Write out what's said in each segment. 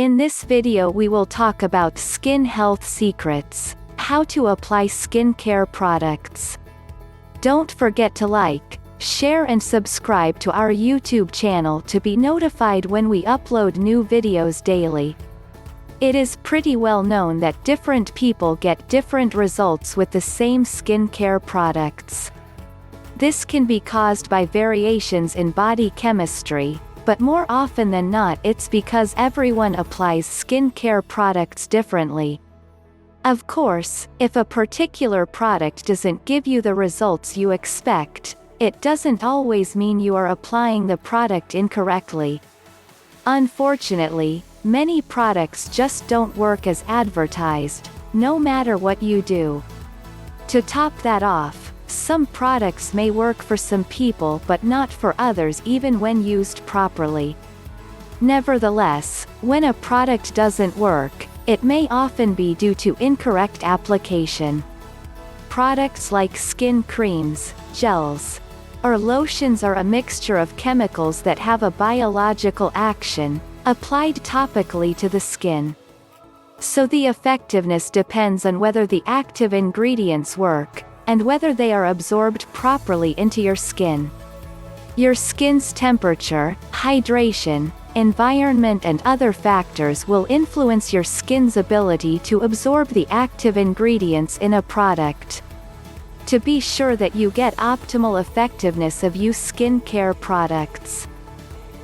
In this video we will talk about skin health secrets, how to apply skincare products. Don't forget to like, share and subscribe to our YouTube channel to be notified when we upload new videos daily. It is pretty well known that different people get different results with the same skincare products. This can be caused by variations in body chemistry, but more often than not it's because everyone applies skincare products differently. Of course, if a particular product doesn't give you the results you expect, it doesn't always mean you are applying the product incorrectly. Unfortunately, many products just don't work as advertised, no matter what you do. To top that off, some products may work for some people but not for others even when used properly. Nevertheless, when a product doesn't work, it may often be due to incorrect application. Products like skin creams, gels, or lotions are a mixture of chemicals that have a biological action, applied topically to the skin. So the effectiveness depends on whether the active ingredients work, and whether they are absorbed properly into your skin. Your skin's temperature, hydration, environment and other factors will influence your skin's ability to absorb the active ingredients in a product. To be sure that you get optimal effectiveness of your skincare products,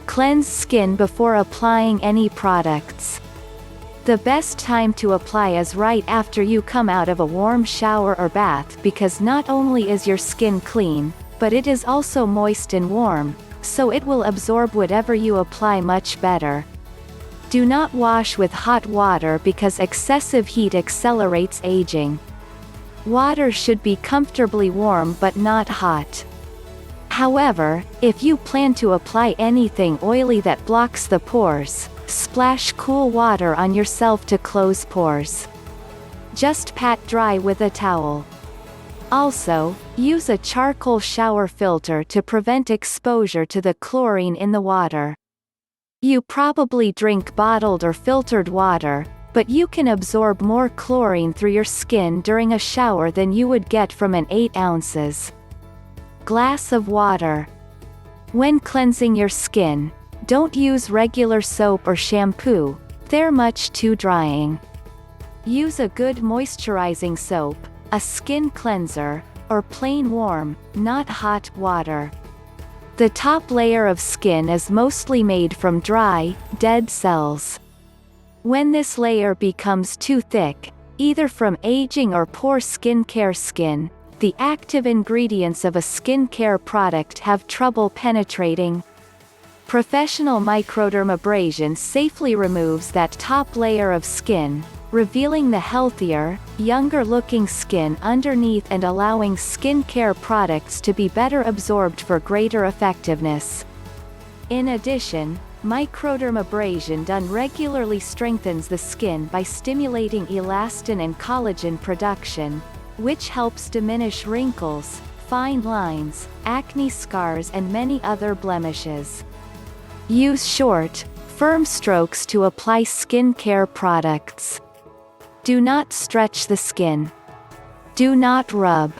cleanse skin before applying any products. The best time to apply is right after you come out of a warm shower or bath because not only is your skin clean, but it is also moist and warm, so it will absorb whatever you apply much better. Do not wash with hot water because excessive heat accelerates aging. Water should be comfortably warm but not hot. However, if you plan to apply anything oily that blocks the pores, splash cool water on yourself to close pores. Just pat dry with a towel. Also, use a charcoal shower filter to prevent exposure to the chlorine in the water. You probably drink bottled or filtered water, but you can absorb more chlorine through your skin during a shower than you would get from an 8 ounces glass of water. When cleansing your skin, don't use regular soap or shampoo, they're much too drying. Use a good moisturizing soap, a skin cleanser, or plain warm, not hot, water. The top layer of skin is mostly made from dry, dead cells. When this layer becomes too thick, either from aging or poor skincare skin, the active ingredients of a skincare product have trouble penetrating. Professional microdermabrasion safely removes that top layer of skin, revealing the healthier, younger-looking skin underneath and allowing skincare products to be better absorbed for greater effectiveness. In addition, microdermabrasion done regularly strengthens the skin by stimulating elastin and collagen production, which helps diminish wrinkles, fine lines, acne scars and many other blemishes. Use short, firm strokes to apply skincare products. Do not stretch the skin. Do not rub.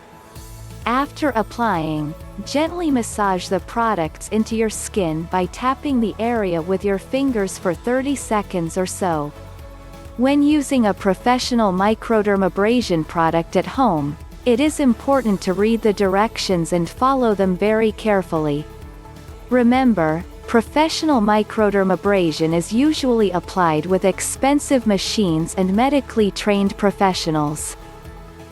After applying, gently massage the products into your skin by tapping the area with your fingers for 30 seconds or so. When using a professional microdermabrasion product at home, it is important to read the directions and follow them very carefully. Remember, professional microdermabrasion is usually applied with expensive machines and medically trained professionals.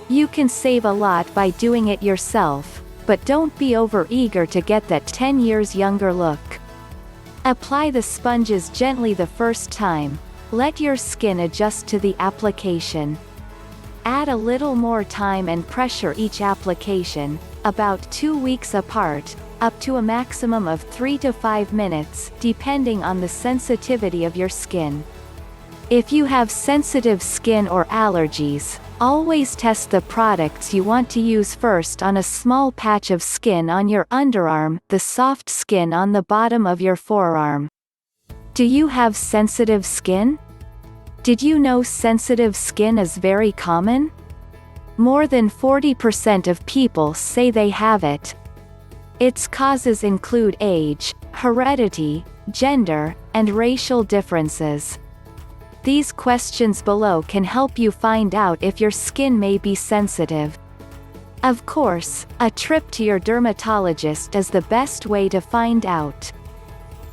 You can save a lot by doing it yourself, but don't be overeager to get that 10 years younger look. Apply the sponges gently the first time. Let your skin adjust to the application. Add a little more time and pressure each application, about 2 weeks apart, up to a maximum of 3 to 5 minutes, depending on the sensitivity of your skin. If you have sensitive skin or allergies, always test the products you want to use first on a small patch of skin on your underarm, the soft skin on the bottom of your forearm. Do you have sensitive skin? Did you know sensitive skin is very common? More than 40% of people say they have it. Its causes include age, heredity, gender, and racial differences. These questions below can help you find out if your skin may be sensitive. Of course, a trip to your dermatologist is the best way to find out.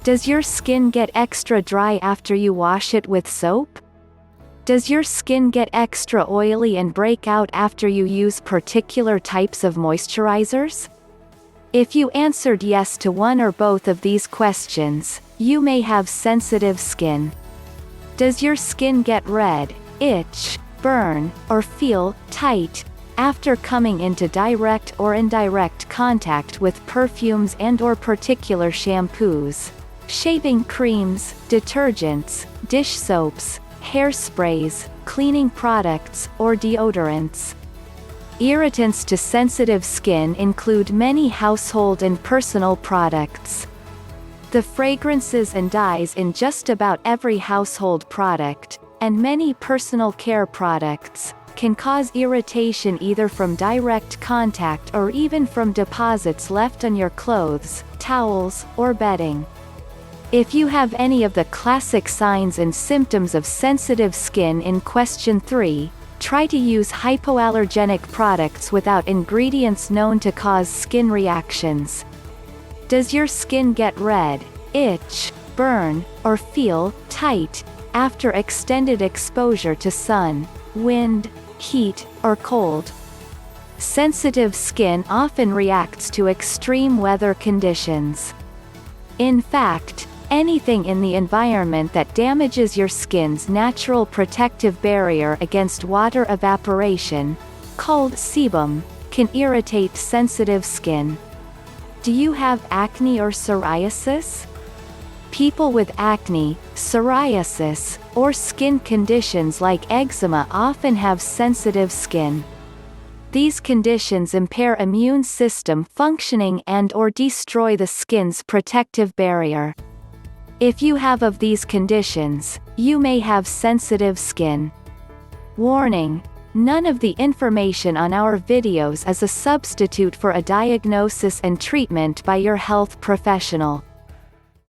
Does your skin get extra dry after you wash it with soap? Does your skin get extra oily and break out after you use particular types of moisturizers? If you answered yes to one or both of these questions, you may have sensitive skin. Does your skin get red, itch, burn, or feel tight after coming into direct or indirect contact with perfumes and/or particular shampoos, shaving creams, detergents, dish soaps, hairsprays, cleaning products, or deodorants? Irritants to sensitive skin include many household and personal products. The fragrances and dyes in just about every household product, and many personal care products, can cause irritation either from direct contact or even from deposits left on your clothes, towels, or bedding. If you have any of the classic signs and symptoms of sensitive skin in question 3, try to use hypoallergenic products without ingredients known to cause skin reactions. Does your skin get red, itch, burn, or feel tight after extended exposure to sun, wind, heat, or cold? Sensitive skin often reacts to extreme weather conditions. In fact, anything in the environment that damages your skin's natural protective barrier against water evaporation, called sebum, can irritate sensitive skin. Do you have acne or psoriasis? People with acne, psoriasis, or skin conditions like eczema often have sensitive skin. These conditions impair immune system functioning and/or destroy the skin's protective barrier. If you have of these conditions, you may have sensitive skin. Warning: none of the information on our videos is a substitute for a diagnosis and treatment by your health professional.